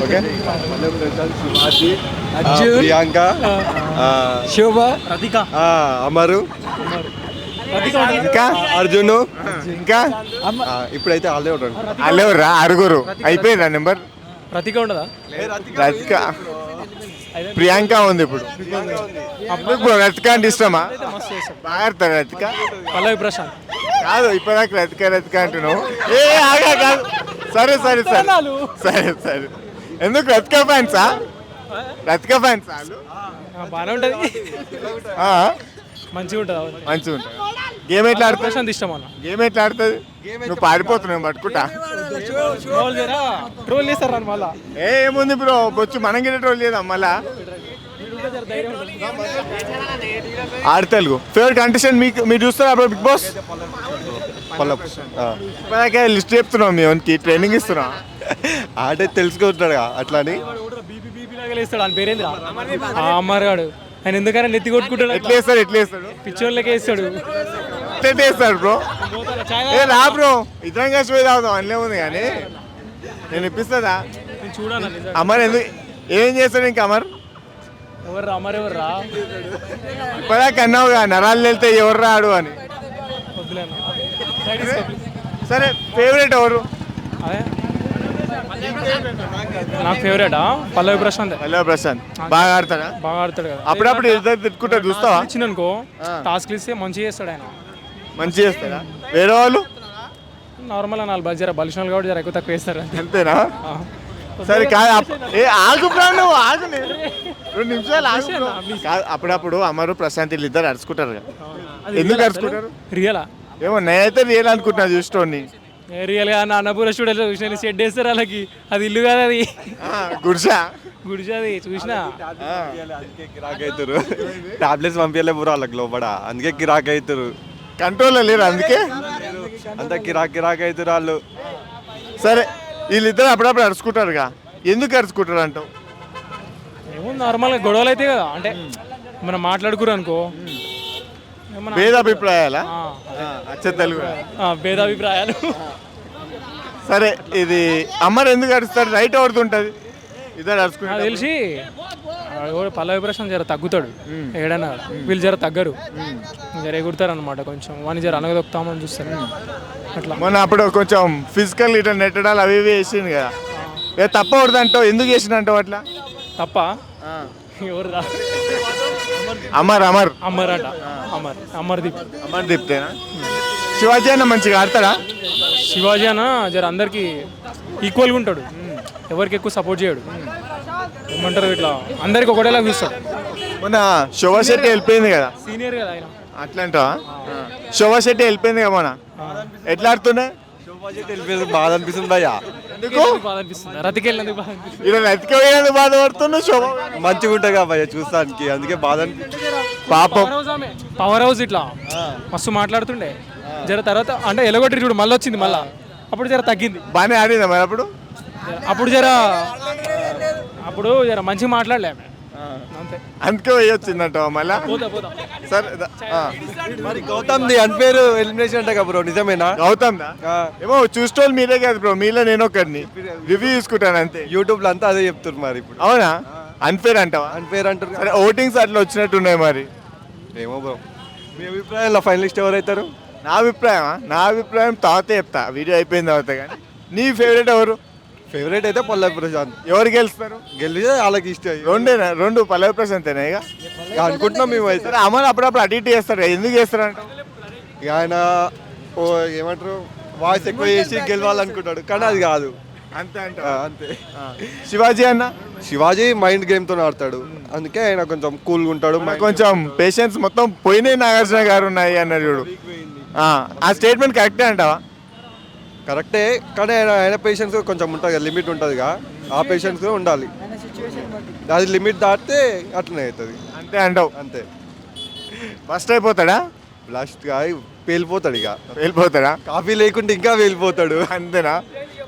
Okay Shivaji, Priyanka, శోభ, అమరు, ఇంకా అర్జున్, ఇంకా ఇప్పుడైతే అల్లెవర్రా అరుగురు అయిపోయిందా నెంబర్. రతిక ఉండదా? రతిక, ప్రియాంక ఉంది ఇప్పుడు. అప్పుడు రతిక అంటే ఇష్టమా? బాగా ఆడతారు రతిక. పల్లవి ప్రశాంత్ కాదు ఇప్పటిదాకా రతిక రతిక అంటున్నావు. ఏ ఆగా కాదు. సరే సరే సరే సరే సరే. ఎందుకు రతిక ఫ్యాన్సా? రతిక ఫ్యాన్స్ వాళ్ళు బాగానే ఉంటుంది, మంచిగా ఉంటుంది. మంచిగా ఉంటుంది. గేమ్ ఎట్లా ఆడుతుంది? ప్రశాంత్ ఇష్టం అన్న. గేమ్ ఎట్లా ఆడుతుంది? నువ్వు పారిపోతున్నావు పట్టుకుంటా. ట్రోల్ చేస్తారు నన్ను మళ్ళా. ఏముంది బ్రో, బొచ్చు మనం గిట్ట ట్రోల్ చేద్దాం మళ్ళా. ఆడు తెలుగు ఫేవరెట్ కంటెస్టెంట్ మీరు చూస్తారా అప్పుడు బిగ్ బాస్? ఇప్పటికే లిస్ట్ చెప్తున్నాం, మేము ట్రైనింగ్ ఇస్తున్నాం. ఆడే తెలుసుకుంటాడు అట్లా అని. అని పేరేంద్ర అమ్మారు ఆయన ఎందుకైనా నెత్తి కొట్టుకుంటాడు. ఎట్లా వేస్తాడు? ఎట్లా వేస్తాడు? పిచ్చోళ్ళకే వేస్తాడు. ఎట్లా వేస్తాడు బ్రో? ఏ రా బ్రో, ఇద్దరం కలిసి పోయి తాగుతాం అందులో ఉంది. కానీ నేను ఇప్పిస్తుందా? చూడాలి అమర్ ఎందుకు ఏం చేస్తాడు ఇంకా? అమర్ ఎవర్రా? అమర్ ఎవర్రా? ఇప్పటిదాకా అన్నావుగా నరాలు వెళ్తే ఎవరు రాడు అని. సరే ఫేవరెట్ ఎవరు? నాకు ఫేవరెటా పల్లవి ప్రశాంత్. పల్లవి ప్రశాంత్ బాగా ఆడతాడా? బాగా ఆడతాడు కదా. అప్పుడప్పుడు ఇద్దరు తిట్టుకుంటాడు చూస్తావా? ఇచ్చిననుకో టాస్క్లు ఇస్తే మంచిగా చేస్తాడు ఆయన. మంచిగా చేస్తాడా? వేరే వాళ్ళు నార్మల్గా 4 జర బలిషనాలు కాబట్టి జర ఎక్కువ తక్కువ వేస్తారు అంతేనా? సరే కాదు, ఆగు నువ్వు ఆగు, 2 నిమిషాలు ఆగు. కాదు అప్పుడప్పుడు అమరు ప్రశాంత్ వీళ్ళు ఇద్దరు అరుచుకుంటారు కదా, ఎందుకు అరుచుకుంటారు? రియలా ఏమో నేనైతే రియల్ అనుకుంటున్నా చూసుకోండి. రియల్ గా అన్నపూర స్టూడియో చూసిన షెడ్ వేస్తారు వాళ్ళకి. అది ఇల్లు కాదు, అది గుడిసా. అది చూసినా కిరాక్ అవుతారు. టాబ్లెట్స్ పంపించలే పూర వాళ్ళకి లోపల, అందుకే కిరాక్ అవుతారు. కంట్రోల్లో లేరు అందుకే అంత కిరాక్ అవుతారు వాళ్ళు. సరే వీళ్ళిద్దరు అప్పుడప్పుడు అరుచుకుంటారుగా, ఎందుకు అరుచుకుంటారు అంటావు? ఏమో నార్మల్గా గొడవలు అయితే కదా, అంటే మనం మాట్లాడుకురు అనుకో భేదాభిప్రాయాలా? తెలుగు భేదాభిప్రాయాలు. సరే ఇది అమ్మరు ఎందుకు అరుస్తాడు? రైట్ అవుతుంటది ఇద్దరు అరుచుకుంటారు. తెలిసి పల్లవి ప్రశాంత్ జర తగ్గుతాడు ఏడన్నా, వీళ్ళు జర తగ్గరు, జర ఎగురుతారు అనమాట. కొంచెం వాడిని జర అనగదొక్కుతామని చూస్తారు అట్లా. మొన్న అప్పుడు కొంచెం ఫిజికల్ ఇట్లా నెట్టడాలు అవి ఇవి వేసింది కదా, తప్పకూడదు అంటావు, ఎందుకు చేసిన అంటావు అట్లా? తప్ప ఎవరు రా? అమర్ అమర్ అమర్ అట అమర్దీప్. అమర్దీప్తేనా? శివాజీ అన్న మంచిగా ఆడతాడా? శివాజీ అన్న జర అందరికి ఈక్వల్గా ఉంటాడు, ఎవరికి ఎక్కువ సపోర్ట్ చేయడు. ఏమంటారు ఇట్లా అందరికి ఒకటేలా చూస్తాడు. మొన్న శోభా శెట్టి వెళ్ళిపోయింది కదా, సీనియర్ కదా ఆయన. అట్లా అంటావా? శోభా శెట్టి వెళ్ళిపోయింది కదా మొన్న, ఎట్లా ఆడుతుండే? శోభా శెట్టి వెళ్ళిపోయింది, బాధ అనిపిస్తుంది భయ్యా. బాధ అనిపిస్తుంది, రతికి వెళ్ళినందుకు బాధ అనిపిస్తుంది. ఇలా రతికి వెళ్ళినందుకు బాధపడుతున్నావు? శోభ మంచిగా ఉంటాయి కదా భయ్యా చూస్తానికి, అందుకే బాధ అనిపిస్తుంది. పాపం పవర్ హౌస్ ఇట్లా మస్తు మాట్లాడుతుండే, జర తర్వాత అంటే ఎలగొట్టి చూడు మళ్ళీ వచ్చింది, మళ్ళా అప్పుడు జర తగ్గింది. బాగానే ఆడిందా మరి అప్పుడు జర మంచిగా మాట్లాడలే అంతే, అందుకే వేయొచ్చిందంట మళ్ళా. సరే మరి గౌతమ్ ది అన్ఫేర్ ఎలిమినేషన్ అంటే కదా బ్రో, నిజమేనా? గౌతమ్ ఏమో చూసుకోవాలి మీరే కాదు బ్రో, మీలో నేను ఒకరిని రివ్యూ చూసుకుంటాను అంతే. యూట్యూబ్ లో అంతా అదే చెప్తున్నారు మరి ఇప్పుడు. అవునా? అన్ఫేర్ అంటావా? అన్ఫేర్ అంటారు. సరే ఓటింగ్స్ అట్లా వచ్చినట్టున్నాయి మరి. ఏమో బ్రో, మీ అభిప్రాయంలో ఫైనలిస్ట్ ఎవరైతారు? నా అభిప్రాయం తర్వాత చెప్తా, వీడియో అయిపోయిన తర్వాత. కానీ నీ ఫేవరెట్ ఎవరు? ఫేవరెట్ అయితే పల్లవి ప్రశాంత్. ఎవరు గెలుస్తారు? గెలిచే వాళ్ళకి ఇష్టం. రెండు పల్లవి ప్రశాంతేనా ఇక అనుకుంటున్నాం మేము అయితే. అమర్ అప్పుడప్పుడు అటు ఇటు చేస్తారు, ఎందుకు చేస్తారు అంటే ఇక ఆయన ఏమంటారు వాయిస్ ఎక్కువ చేసి గెలవాలనుకుంటాడు, కానీ అది కాదు. అంతే అంతే. శివాజీ అన్న? శివాజీ మైండ్ గేమ్ తో ఆడతాడు, అందుకే ఆయన కొంచెం కూల్గా ఉంటాడు. కొంచెం పేషెన్స్ మొత్తం పోయినాయి నాగార్జున గారు ఉన్నాయి అన్నారు చూడు, ఆ స్టేట్మెంట్ కరెక్టే అంటావా? కరెక్టే, కానీ ఆయన పేషెన్స్ కొంచెం ఉంటుంది, లిమిట్ ఉంటుందిగా, ఆ పేషెన్స్ ఉండాలి. అది లిమిట్ దాటితే అట్లనే అవుతుంది. అంతే అంటావు? అంతే. ఫస్ట్ అయిపోతాడా? లాస్ట్గా పేలిపోతాడు. ఇక వెళ్ళిపోతాడా? కాఫీ లేకుంటే ఇంకా వెళ్ళిపోతాడు. అంతేనా?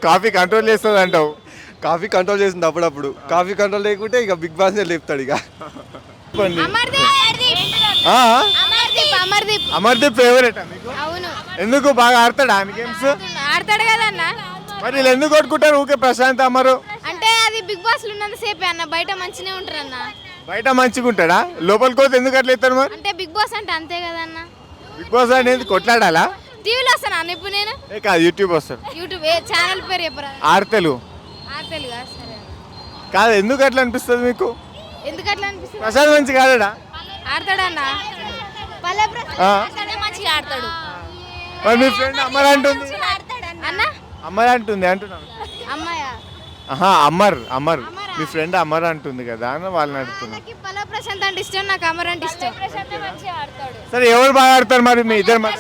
కాఫీ కంట్రోల్ చేస్తుంది అంటావు? కాఫీ కంట్రోల్ చేసింది అప్పుడప్పుడు, కాఫీ కంట్రోల్ లేకుంటే ఇక బిగ్ బాస్ లేపుతాడు. ఇక అమర్దీప్ ఫేవరెట్ మీకు? అవును. ఎందుకు? బాగా ఆడతాడా గేమ్స్? ఆడతాడు కదా అన్న. మరి వీళ్ళు ఎందుకు కొట్టుకుంటారు ఊకే ప్రశాంత్ అమరు? అంటే అది బిగ్ బాస్ లో ఉన్నంత సేపే అన్న, బయట మంచినే ఉంటారు అన్న. బయట మంచిగా ఉంటాడా, లోపలికి పోతే ఎందుకు అట్లా ఇస్తారు మరి? అంటే బిగ్ బాస్ అంటే అంతే కదన్న. బిగ్ బాస్ అనేది కొట్లాడాలా? టీవీలో వస్తాను అన్న ఇప్పుడు నేను. ఏ కాదు, యూట్యూబ్ వస్తారు. యూట్యూబ్ ఏ ఛానల్ పేరు చెప్పరా? ఆర్తెలు తెలుగా? సరే అన్న. కాదు, ఎందుకు అట్లా అనిపిస్తుంది మీకు? ఎందుకు అట్లా అనిపిస్తుంది? ప్రసాద్ మంచి కాడా? ఆడతాడన్న, పల్లె మంచిగా ఆడతాడు. మరి మీ ఫ్రెండ్ అమ్మర్ అంటుంది. అన్న అమ్మర్ అంటుంది అంటున్నాను. అమ్మాయా? ఆహా, అమర్ అమర్ మీ ఫ్రెండ్ అమర్ అంటుంది కదా అని వాళ్ళని అడుగుతున్నా. నాకు పల్లె ప్రశాంత్ అంటే ఇష్టం, నాకు అమర్ అంటే ఇష్టం. సరే, ఎవరు బాగా ఆడతారు మరి మీ ఇద్దరు మరి?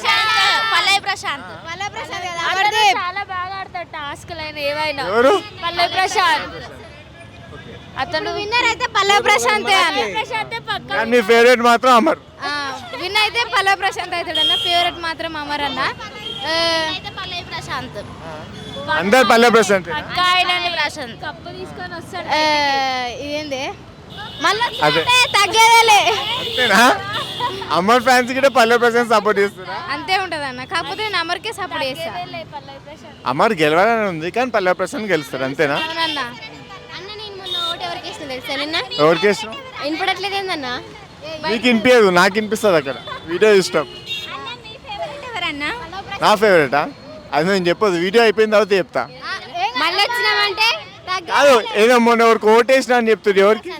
పల్లె ప్రశాంత్ కదా, చాలా బాగా ఆడతాడు టాస్క్లు అయినా ఏవైనా. ఎవరు? పల్లె ప్రశాంత్ అతను విన్నర్ అయితే పల్లె ప్రశాంతే అన్న. ప్రశాంతే పక్క. కానీ మీ ఫేవరెట్ మాత్రం అమర్. విన్ అయితే పల్లె ప్రశాంత్ అవుతాడన్న. ఫేవరెట్ మాత్రం అమర్ అన్న. పల్లె ప్రశాంత్ అందరు పల్లె ప్రశాంత్. పక్క ఆయన ప్రశాంత్ కప్పు తీసుకొని వస్తాడు. ఇదేంది మళ్ళీ అదే. తగ్గేదేలే, అంతేనా? అమర్ ఫ్యాన్స్ గిట్ట పల్లె ప్రశాంత్ సపోర్ట్ చేస్తారా? అంతే ఉంటది అన్న. కాకపోతే నేను అమర్కే సపోర్ట్ చేస్తా. పల్లె ప్రశాంత్ అమర్ గెలవాలని ఉంది కానీ పల్లె ప్రశాంత్ గెలుస్తారు, అంతేనా? అవునన్న. అన్న నేను మొన్న ఓటు ఎవరికి ఇస్తుంది తెలుసా నిన్న? ఎవరికి ఇష్టం? వినపడట్లేదు ఏందన్న? నీకు వినిపించదు, నాకు వినిపిస్తుంది అక్కడ. వీడియో ఇష్టం. ఎవరన్నా నా ఫేవరెటా? అది నేను చెప్పదు, వీడియో అయిపోయిన తర్వాత చెప్తా. మళ్ళీ వచ్చినామంటే కాదు, ఏదో మొన్న ఎవరికి ఓటేసినా అని చెప్తుంది. ఎవరికి?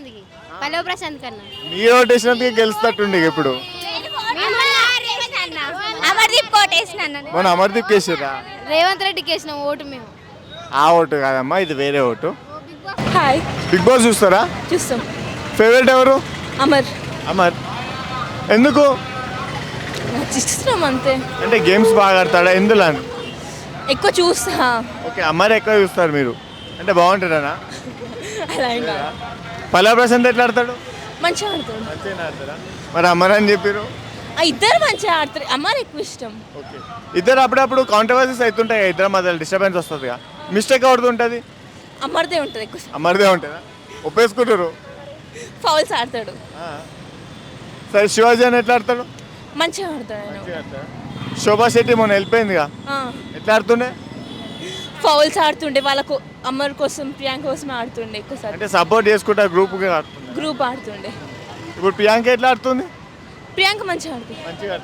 పల్లె ప్రశాంత్ కన్నా మీరు ఓటేసినందుకే గెలుస్తట్టుండే ఇప్పుడు. అమర్దీప్ కోటేసిన మొన్న అమర్దీప్ కేసిరా? రేవంత్ రెడ్డికి వేసినాం ఓటు మేము. ఆ ఓటు కాదమ్మా, ఇది వేరే ఓటు. హాయ్ బిగ్ బాస్ చూస్తారా? చూస్తాం. ఫేవరెట్ ఎవరు? అమర్ అమర్. ఎందుకు? ఇష్టం అంతే. అంటే గేమ్స్ బాగా ఆడతాడా? ఎందులో అని? ఎక్కువ చూస్తా. ఓకే, అమర్ ఎక్కువ చూస్తారు మీరు. అంటే బాగుంటాడనా? అలా ఇంకా పల్లె ప్రశాంత్ ఎట్లా ఆడతాడు? మంచిగా ఆడతాడు. మంచిగా ఆడతారా? మరి అమర్ అని చెప్పారు. ఇద్దరు మంచిగా ఆడతారు. అమర్ ఎక్కువ ఇష్టం. ఓకే, ఇద్దరు అప్పుడప్పుడు కాంట్రవర్సీస్ అవుతుంటాయి కదా, ఇద్దరు మధ్యలో డిస్టర్బెన్స్ వస్తుంది కదా, మిస్టేక్ అవుతుంటుంది. అమర్దే ఉంటుంది ఎక్కువ. అమర్దే ఉంటుందా? ఒప్పేసుకుంటారు. ఫౌల్స్ ఆడతాడు. సరే, శివాజీ అని ఎట్లా ఆడతాడు? మంచిగా ఆడతాడు ఆయన. శోభా శెట్టి మొన్న వెళ్ళిపోయిందిగా, ఎట్లా ఆడుతుండే? ఫౌల్స్ ఆడుతుండే వాళ్ళకు. అమర్ కోసం, ప్రియాంక కోసం ఆడుతుండే ఎక్కువసారి. అంటే సపోర్ట్ చేసుకుంటా గ్రూప్గా ఆడుతుంది. గ్రూప్ ఆడుతుండే. ఇప్పుడు ప్రియాంక ఎట్లా ఆడుతుంది? ప్రియాంక మంచిగా ఆడుతుంది. మంచిగా ఆడుతుంది.